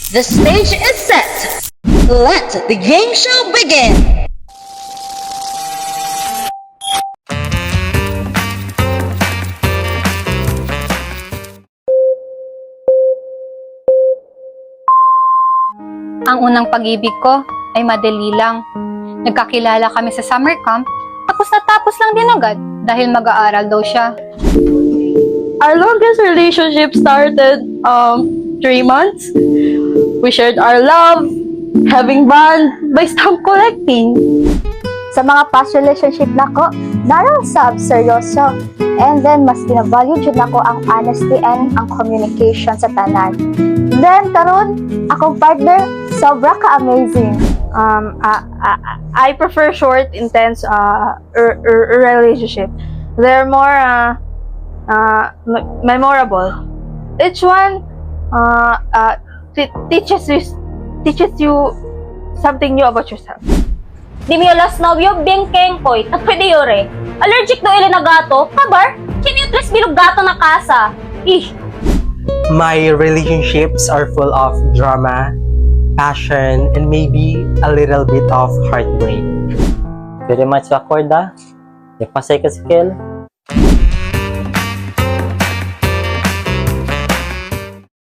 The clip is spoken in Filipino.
The stage is set. Let the game show begin. Ang unang pag-ibig ko ay madali lang. Nagkakilala kami sa summer camp, tapos natapos lang din agad dahil mag-aaral daw siya. Our longest relationship started 3 months. We shared our love, having fun by stamp collecting. Sa mga past relationship nako, naroon sa seryoso. And then, mas ginavalue dyan ako ang honesty and ang communication sa tanan. Then, karon akong partner, sobra ka-amazing. I prefer short, intense relationship. They're more memorable. Each one teaches you something new about yourself. Di mi alas novyo, bingkeng koy, at pwede yore. Allergic do ili na gato, kabar? Kiniutres bilog gato na kasa. Ih, My relationships are full of drama, passion, and maybe a little bit of heartbreak. Very much awkward ah. Ipasay ka skill.